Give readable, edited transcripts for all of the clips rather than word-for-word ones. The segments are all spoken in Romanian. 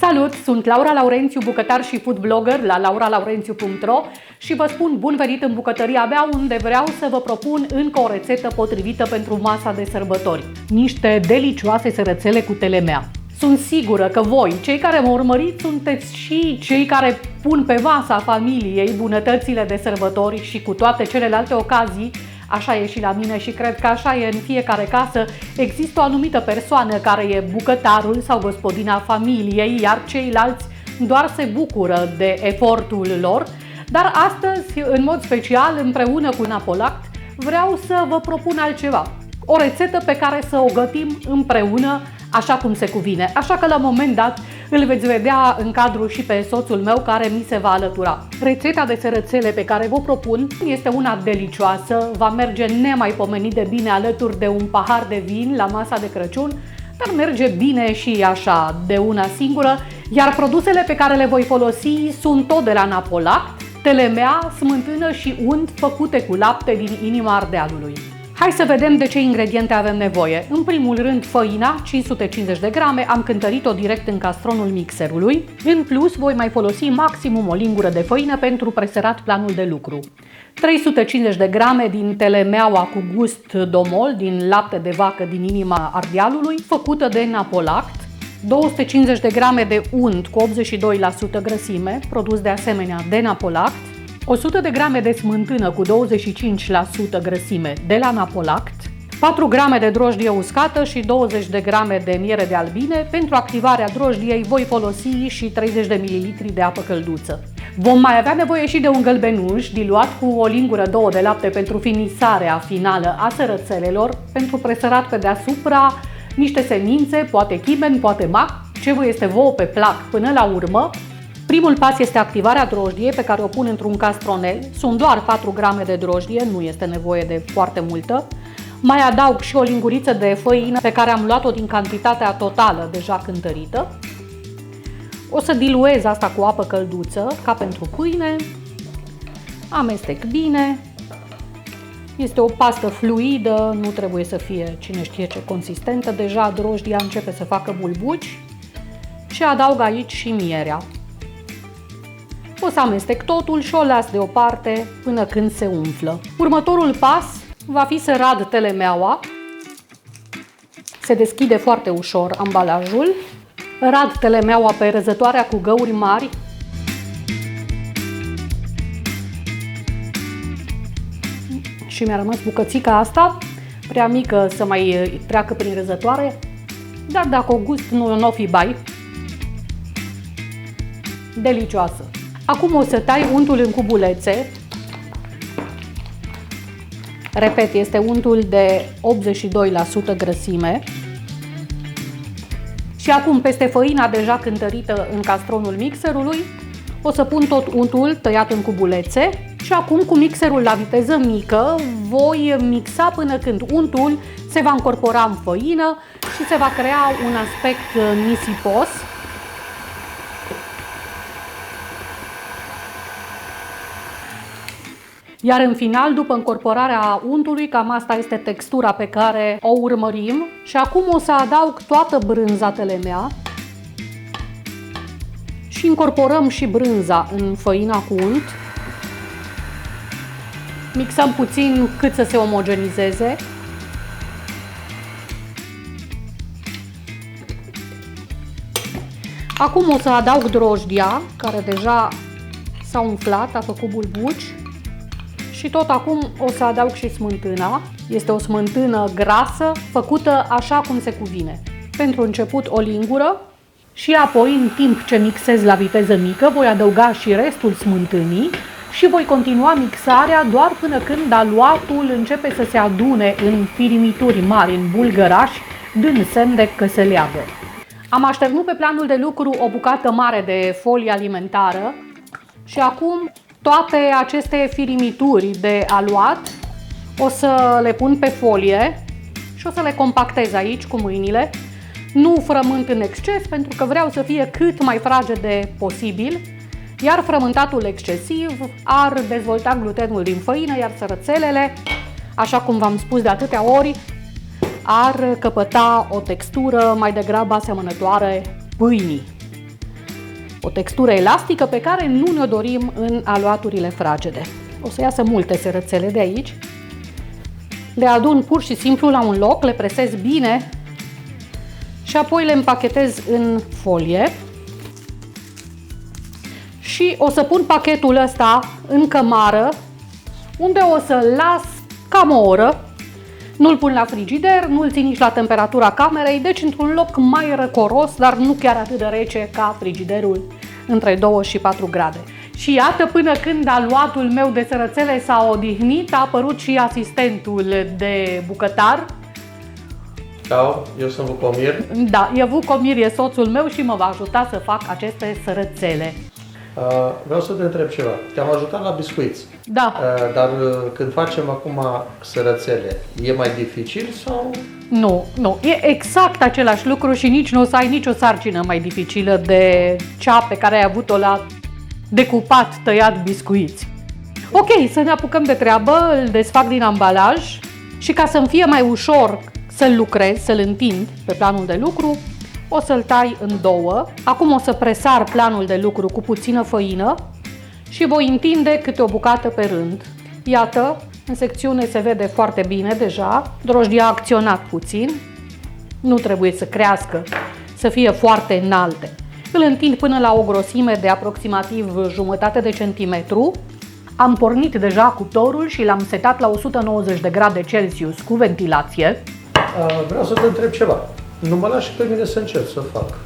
Salut! Sunt Laura Laurențiu, bucătar și food blogger la lauralaurențiu.ro și vă spun bun venit în bucătăria mea, unde vreau să vă propun încă o rețetă potrivită pentru masa de sărbători. Niște delicioase sărățele cu telemea. Sunt sigură că voi, cei care mă urmăriți, sunteți și cei care pun pe masa familiei bunătățile de sărbători și cu toate celelalte ocazii. Așa e și la mine și cred că așa e în fiecare casă. Există o anumită persoană care e bucătarul sau gospodina familiei, iar ceilalți doar se bucură de efortul lor. Dar astăzi, în mod special, împreună cu Napolact, vreau să vă propun altceva. O rețetă pe care să o gătim împreună așa cum se cuvine. Așa că la un moment dat îl veți vedea în cadru și pe soțul meu care mi se va alătura. Rețeta de sărățele pe care vă propun este una delicioasă, va merge nemaipomenit de bine alături de un pahar de vin la masa de Crăciun, dar merge bine și așa de una singură, iar produsele pe care le voi folosi sunt tot de la Napolact, telemea, smântână și unt făcute cu lapte din inima Ardealului. Hai să vedem de ce ingrediente avem nevoie. În primul rând, făina, 550 de grame, am cântărit-o direct în castronul mixerului. În plus, voi mai folosi maximum o lingură de făină pentru presărat planul de lucru. 350 de grame din telemeaua cu gust domol, din lapte de vacă din inima Ardealului, făcută de Napolact. 250 de grame de unt cu 82% grăsime, produs de asemenea de Napolact. 100 de grame de smântână cu 25% grăsime de la Napolact, 4 grame de drojdie uscată și 20 de grame de miere de albine. Pentru activarea drojdiei voi folosi și 30 de ml de apă călduță. Vom mai avea nevoie și de un gălbenuș diluat cu o lingură 2 de lapte pentru finisarea finală a sărățelelor, pentru presărat pe deasupra niște semințe, poate chimen, poate mac, ce vă este vouă pe plac până la urmă. Primul pas este activarea drojdiei, pe care o pun într-un castronel. Sunt doar 4 grame de drojdie, nu este nevoie de foarte multă. Mai adaug și o linguriță de făină pe care am luat-o din cantitatea totală deja cântărită. O să diluez asta cu apă călduță, ca pentru pâine. Amestec bine. Este o pastă fluidă, nu trebuie să fie cine știe ce consistentă. Deja drojdia începe să facă bulbuci. Și adaug aici și mierea. O să amestec totul și o las deoparte până când se umflă. Următorul pas va fi să rad telemeaua. Se deschide foarte ușor ambalajul. Rad telemeaua pe răzătoarea cu găuri mari. Și mi-a rămas bucățica asta, prea mică să mai treacă prin răzătoare, dar dacă o gust nu o fi bai. Delicioasă! Acum o să tai untul în cubulețe. Repet, este untul de 82% grăsime. Și acum, peste făina deja cântărită în castronul mixerului, o să pun tot untul tăiat în cubulețe și acum cu mixerul la viteză mică voi mixa până când untul se va încorpora în făină și se va crea un aspect nisipos. Iar în final, după încorporarea untului, cam asta este textura pe care o urmărim. Și acum o să adaug toată brânza telemea și incorporăm și brânza în făina cu unt. Mixăm puțin cât să se omogenizeze. Acum o să adaug drojdia, care deja s-a umflat, a făcut bulbuci. Și tot acum o să adaug și smântâna. Este o smântână grasă, făcută așa cum se cuvine. Pentru început o lingură și apoi, în timp ce mixez la viteză mică, voi adăuga și restul smântânii și voi continua mixarea doar până când aluatul începe să se adune în firimituri mari, în bulgărași, dând semn de că se leagă. Am așternut pe planul de lucru o bucată mare de folie alimentară și acum toate aceste firimituri de aluat o să le pun pe folie și o să le compactez aici cu mâinile. Nu frământ în exces pentru că vreau să fie cât mai fragede posibil, iar frământatul excesiv ar dezvolta glutenul din făină, iar sărățelele, așa cum v-am spus de atâtea ori, ar căpăta o textură mai degrabă asemănătoare pâinii. O textură elastică pe care nu ne-o dorim în aluaturile fragede. O să iasă multe sărățele de aici. Le adun pur și simplu la un loc, le presez bine și apoi le împachetez în folie. Și o să pun pachetul ăsta în cămară, unde o să-l las cam o oră. Nu-l pun la frigider, nu-l țin nici la temperatura camerei, deci într-un loc mai răcoros, dar nu chiar atât de rece ca frigiderul între 2 și 4 grade. Și iată, până când aluatul meu de sărățele s-a odihnit, a apărut și asistentul de bucătar. Ciao, eu sunt Vucomir. Da, e Vucomir, e soțul meu și mă va ajuta să fac aceste sărățele. Vreau să te întreb ceva. Te-am ajutat la biscuiți. Da. Dar când facem acum sărățele, e mai dificil sau? Nu. E exact același lucru și nici nu o să ai nicio sarcină mai dificilă de cea pe care ai avut-o la decupat, tăiat biscuiți. Ok, să ne apucăm de treabă, îl desfac din ambalaj și ca să-mi fie mai ușor să-l lucrez, să-l întind pe planul de lucru, o să-l tai în două. Acum o să presar planul de lucru cu puțină făină și voi întinde câte o bucată pe rând. Iată, în secțiune se vede foarte bine deja, drojdia a acționat puțin, nu trebuie să crească, să fie foarte înalte. Îl întind până la o grosime de aproximativ jumătate de centimetru. Am pornit deja cuptorul și l-am setat la 190 de grade Celsius cu ventilație. Vreau să te întreb ceva. Nu mă lași pe mine să încerc să fac.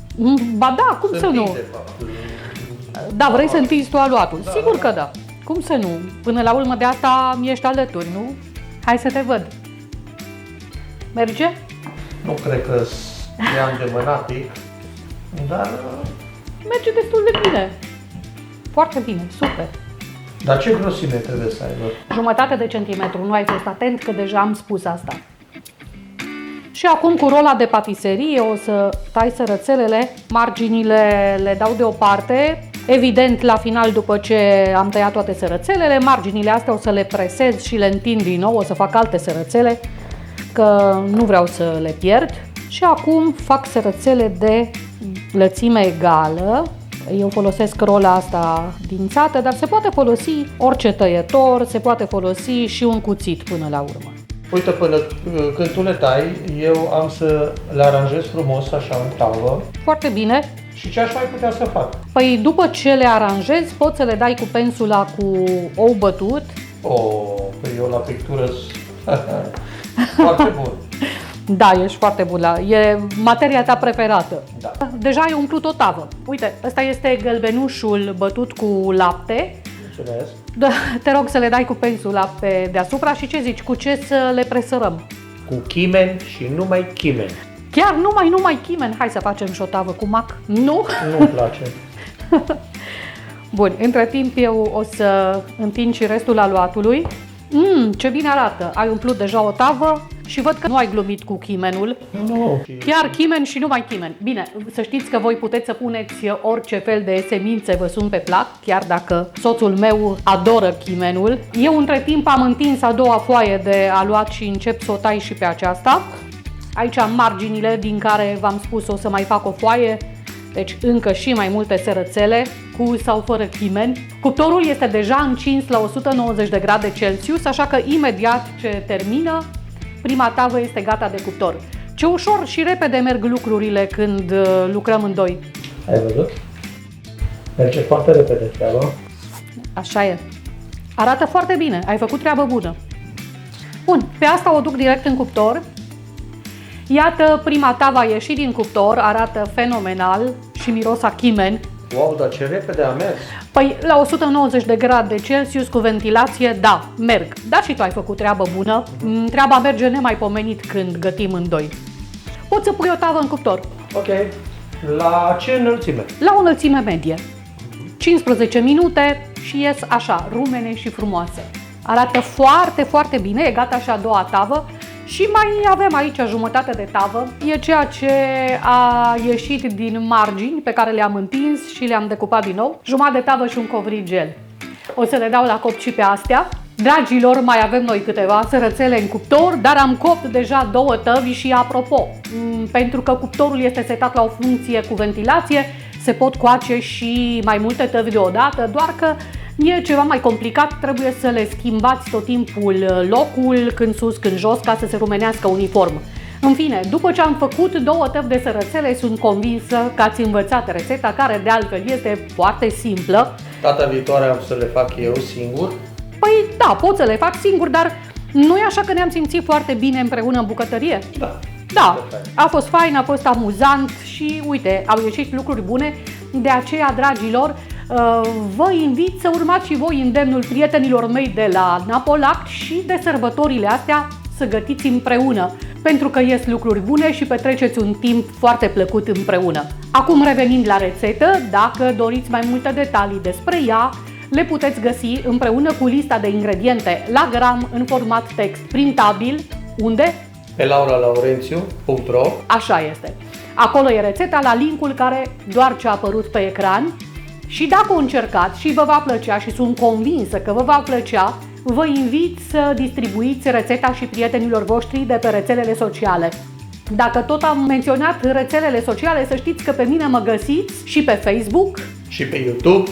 Ba da, cum să nu? Da, vrei să întinzi tu aluatul? Da, Sigur da. că da. Cum să nu? Până la urmă de asta mi-ești alături, nu? Hai să te văd. Merge? Nu cred că i-am demănatic, dar... Merge destul de bine. Foarte bine, super. Dar ce grosime trebuie să aibă? Jumătate de centimetru, nu ai fost atent că deja am spus asta. Și acum cu rola de patiserie o să tai sărățelele, marginile le dau deoparte. Evident, la final, după ce am tăiat toate sărățelele, marginile astea o să le presez și le întind din nou, o să fac alte sărățele, că nu vreau să le pierd. Și acum fac sărățele de lățime egală. Eu folosesc rola asta dințată, dar se poate folosi orice tăietor, se poate folosi și un cuțit până la urmă. Uite, până când tu le tai, eu am să le aranjez frumos așa în tavă. Foarte bine. Și ce aș mai putea să fac? Păi după ce le aranjezi, poți să le dai cu pensula cu ou bătut. Păi eu la pictură foarte bun. Da, ești foarte bun la... E materia ta preferată. Da. Deja ai umplut o tavă. Uite, ăsta este gălbenușul bătut cu lapte. Mulțumesc. Da, te rog să le dai cu pensula pe deasupra și ce zici, cu ce să le presărăm? Cu chimen și numai chimen. Chiar numai chimen. Hai să facem și o tavă cu mac. Nu? Nu-mi place. Bun, între timp eu o să întind și restul aluatului. Ce bine arată! Ai umplut deja o tavă și văd că nu ai glumit cu chimenul. Nu. Chiar chimen și numai chimen. Bine, să știți că voi puteți să puneți orice fel de semințe vă sunt pe plac, chiar dacă soțul meu adoră chimenul. Eu între timp am întins a doua foaie de aluat și încep să o tai și pe aceasta. Aici am marginile din care v-am spus o să mai fac o foaie, deci încă și mai multe sărățele, cu sau fără chimen. Cuptorul este deja încins la 190 de grade Celsius, așa că imediat ce termină, prima tavă este gata de cuptor. Ce ușor și repede merg lucrurile când lucrăm în doi. Ai văzut? Merge foarte repede treaba. Așa e. Arată foarte bine, ai făcut treabă bună. Bun, pe asta o duc direct în cuptor. Iată, prima tavă a ieșit din cuptor, arată fenomenal și miros a chimen. Wow, dar ce repede a mers! Păi, la 190 de grade Celsius cu ventilație, da, merg. Dar și tu ai făcut treabă bună. Treaba merge nemaipomenit când gătim în doi. Poți să pui o tavă în cuptor. Ok. La ce înălțime? La o înălțime medie. 15 minute și ies așa, rumene și frumoase. Arată foarte, foarte bine, e gata și a doua tavă. Și mai avem aici jumătate de tavă, e ceea ce a ieșit din margini pe care le-am întins și le-am decupat din nou. Jumătate de tavă și un covrigel. O să le dau la copt și pe astea. Dragilor, mai avem noi câteva sărățele în cuptor, dar am copt deja două tăvi și apropo, pentru că cuptorul este setat la o funcție cu ventilație, se pot coace și mai multe tăvi deodată, doar că e ceva mai complicat, trebuie să le schimbați tot timpul locul, când sus, când jos, ca să se rumenească uniform. În fine, după ce am făcut 2 tăvi de sărățele, sunt convinsă că ați învățat rețeta, care de altfel este foarte simplă. Data viitoare am să le fac eu singur. Păi da, pot să le fac singur, dar nu e așa că ne-am simțit foarte bine împreună în bucătărie? Da. Da, a fost fain, a fost amuzant și uite, au ieșit lucruri bune. De aceea, dragilor, vă invit să urmați și voi îndemnul prietenilor mei de la Napolact și de sărbătorile astea să gătiți împreună, pentru că ies lucruri bune și petreceți un timp foarte plăcut împreună. Acum, revenind la rețetă, dacă doriți mai multe detalii despre ea, le puteți găsi împreună cu lista de ingrediente la gram în format text printabil. Unde? Pe lauralaurențiu.ro. Așa este. Acolo e rețeta la linkul care doar ce a apărut pe ecran și dacă o încercați și vă va plăcea și sunt convinsă că vă va plăcea, vă invit să distribuiți rețeta și prietenilor voștri de pe rețelele sociale. Dacă tot am menționat rețelele sociale, să știți că pe mine mă găsiți și pe Facebook, Și pe YouTube.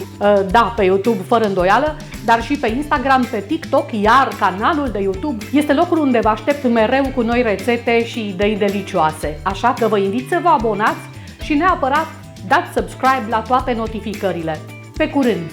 Da, pe YouTube fără îndoială, dar și pe Instagram, pe TikTok, iar canalul de YouTube este locul unde vă aștept mereu cu noi rețete și idei delicioase. Așa că vă invit să vă abonați și neapărat dați subscribe la toate notificările. Pe curând!